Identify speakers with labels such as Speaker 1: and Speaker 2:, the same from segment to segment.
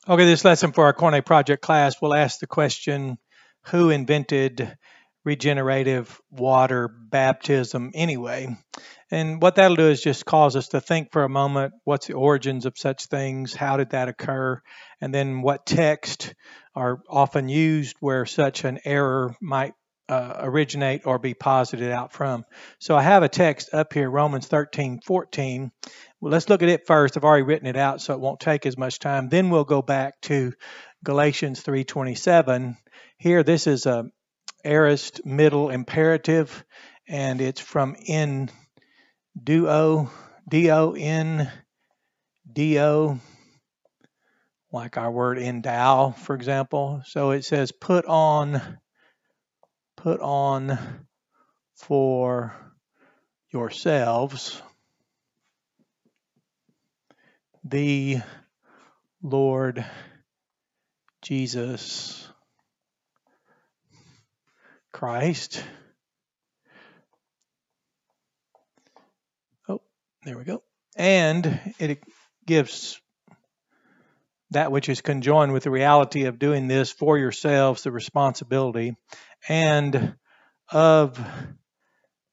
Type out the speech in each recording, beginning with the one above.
Speaker 1: Okay, this lesson for our Koine Project class will ask the question, who invented regenerative water baptism anyway? And what that'll do is just cause us to think for a moment, what's the origins of such things? How did that occur? And then what texts are often used where such an error might originate or be posited out from. So I have a text up here, Romans 13:14. Well, let's look at it first. I've already written it out, so it won't take as much time. Then we'll go back to Galatians 3:27. Here, this is a aorist middle imperative, and it's from in duo, D-O-N, D-O, like our word endow, for example. So it says, put on for yourselves the Lord Jesus Christ. Oh, there we go. And it gives that which is conjoined with the reality of doing this for yourselves, the responsibility, and of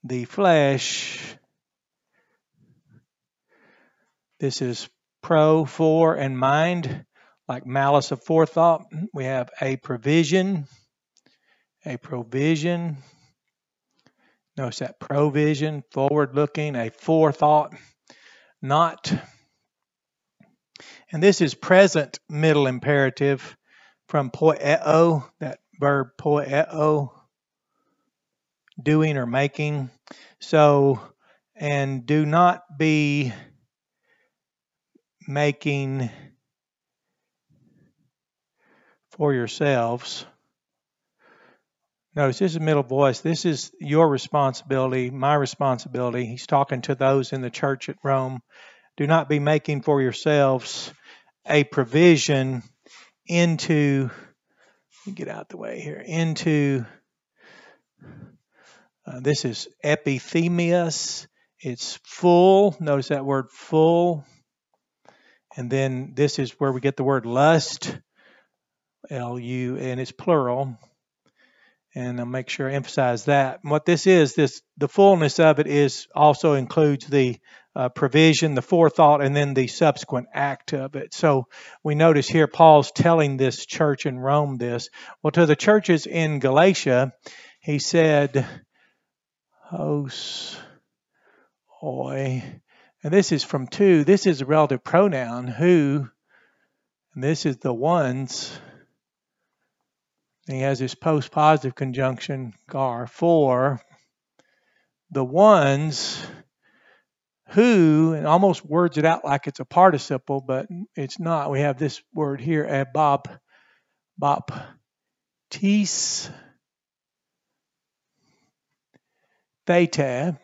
Speaker 1: the flesh. This is pro, for, and mind, like malice of forethought. We have a provision. Notice that provision, forward-looking, a forethought, not. And this is present middle imperative from poieo, that verb poieo, doing or making. So, and do not be making for yourselves. Notice this is middle voice. This is your responsibility, my responsibility. He's talking to those in the church at Rome. Do not be making for yourselves a provision into, let me get out the way here, into, this is epithymίας. It's full. Notice that word full. And then this is where we get the word lust, L-U, and it's plural. And I'll make sure I emphasize that. And what this is, the fullness of it is also includes the provision, the forethought, and then the subsequent act of it. So we notice here Paul's telling this church in Rome this. Well, to the churches in Galatia, he said, ос, oi. And this is from two. This is a relative pronoun, who, and this is the ones. And he has this post-positive conjunction, gar, for the ones who, and almost words it out like it's a participle, but it's not. We have this word here, baptismalis theta.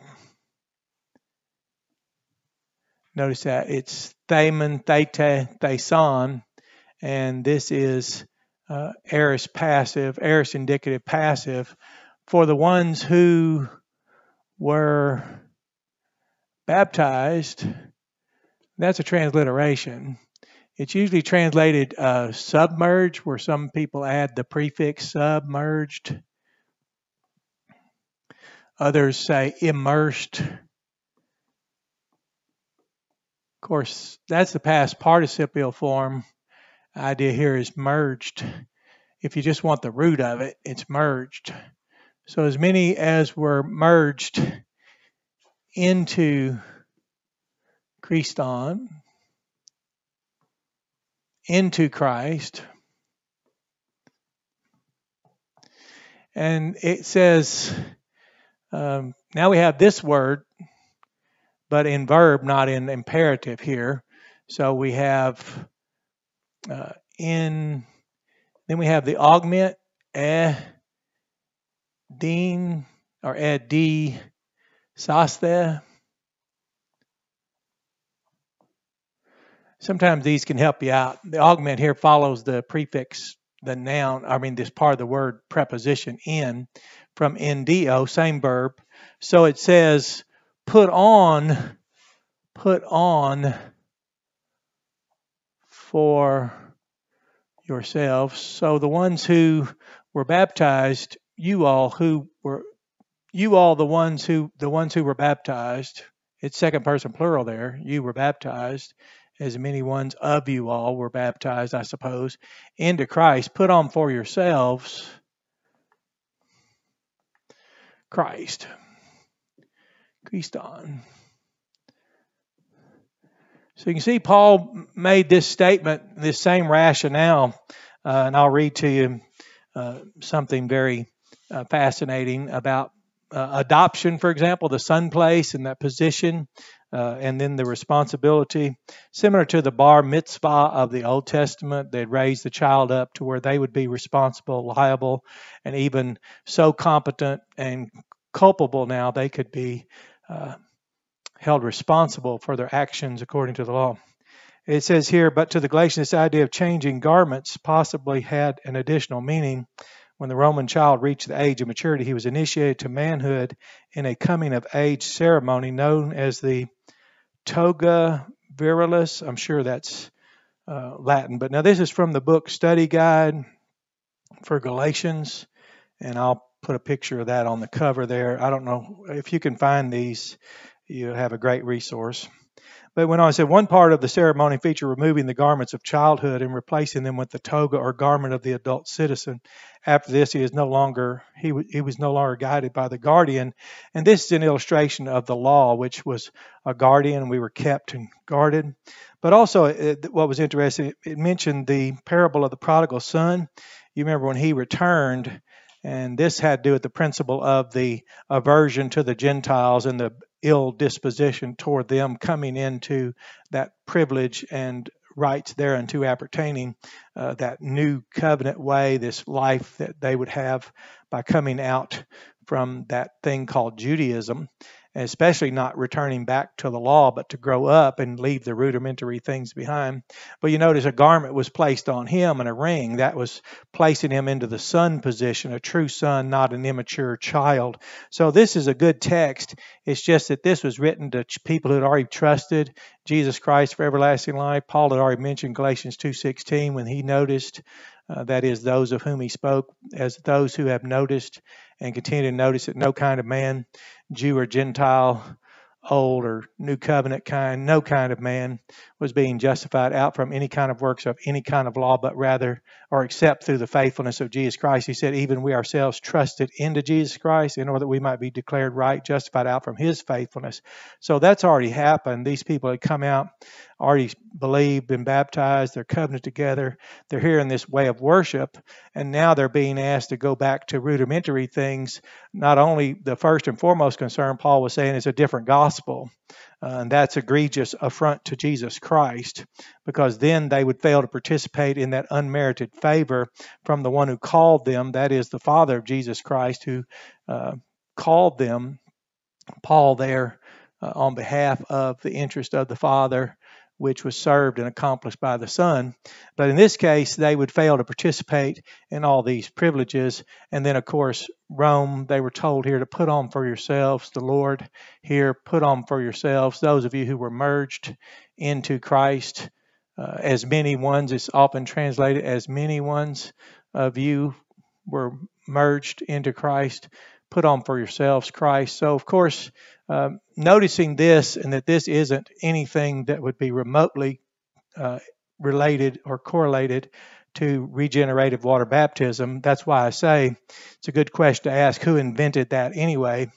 Speaker 1: Notice that it's themen, theta, thesan, and this is aorist passive, aorist indicative passive, for the ones who were baptized. That's a transliteration. It's usually translated submerged, where some people add the prefix submerged. Others say immersed. Of course, that's the past participial form. Idea here is merged. If you just want the root of it, it's merged. So as many as were merged into Christon, into Christ. And it says, now we have this word, but in verb, not in imperative here. So we have then we have the augment, ēdīn, or ēdύsasθε. Sometimes these can help you out. The augment here follows the prefix, the noun, this part of the word preposition in, from endo, same verb. So it says, put on for yourselves. So the ones who were baptized, you all the ones who were baptized, it's second person plural there, you were baptized, as many ones of you all were baptized, I suppose, into Christ. Put on for yourselves Christ. Christon. So you can see Paul made this statement, this same rationale, and I'll read to you something very fascinating about adoption, for example, the son place and that position, and then the responsibility. Similar to the bar mitzvah of the Old Testament, they'd raise the child up to where they would be responsible, liable, and even so competent and culpable now they could be held responsible for their actions according to the law. It says here, but to the Galatians, this idea of changing garments possibly had an additional meaning. When the Roman child reached the age of maturity, he was initiated to manhood in a coming-of-age ceremony known as the toga virilis. I'm sure that's Latin. But now this is from the book Study Guide for Galatians, and I'll put a picture of that on the cover there. I don't know if you can find these. You have a great resource. But when I said one part of the ceremony featured removing the garments of childhood and replacing them with the toga or garment of the adult citizen. After this, he was no longer guided by the guardian. And this is an illustration of the law, which was a guardian. We were kept and guarded. But also, what was interesting, it mentioned the parable of the prodigal son. You remember when he returned, and this had to do with the principle of the aversion to the Gentiles and the ill disposition toward them coming into that privilege and rights thereunto appertaining, that new covenant way, this life that they would have by coming out from that thing called Judaism, and especially not returning back to the law, but to grow up and leave the rudimentary things behind. But you notice a garment was placed on him and a ring. That was placing him into the son position, a true son, not an immature child. So this is a good text. It's just that this was written to people who had already trusted Jesus Christ for everlasting life. Paul had already mentioned Galatians 2:16 when he noticed, that is, those of whom he spoke, as those who have noticed and continue to notice that no kind of man, Jew or Gentile, old or new covenant kind, no kind of man was being justified out from any kind of works of any kind of law, but rather, or except through the faithfulness of Jesus Christ. He said, even we ourselves trusted into Jesus Christ in order that we might be declared right, justified out from his faithfulness. So that's already happened. These people had come out, already believed, been baptized, they're covenant together, they're here in this way of worship, and now they're being asked to go back to rudimentary things. Not only the first and foremost concern, Paul was saying, is a different gospel. And that's egregious affront to Jesus Christ, because then they would fail to participate in that unmerited favor from the one who called them, that is the Father of Jesus Christ, who called them, Paul there, on behalf of the interest of the Father, which was served and accomplished by the Son. But in this case, they would fail to participate in all these privileges. And then, of course, Rome, they were told here to put on for yourselves the Lord. Here, put on for yourselves those of you who were merged into Christ. As many ones, it's often translated, as many ones of you were merged into Christ. Put on for yourselves Christ. So, of course, noticing this, and that this isn't anything that would be remotely related or correlated to regenerative water baptism. That's why I say it's a good question to ask, who invented that anyway?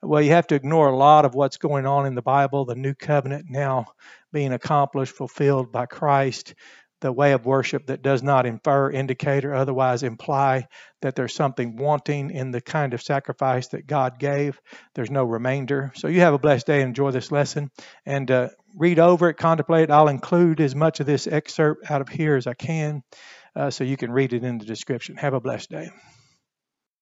Speaker 1: Well, you have to ignore a lot of what's going on in the Bible, the new covenant now being accomplished, fulfilled by Christ, the way of worship that does not infer, indicate, or otherwise imply that there's something wanting in the kind of sacrifice that God gave. There's no remainder. So you have a blessed day and enjoy this lesson. And read over it, contemplate it. I'll include as much of this excerpt out of here as I can, so you can read it in the description. Have a blessed day.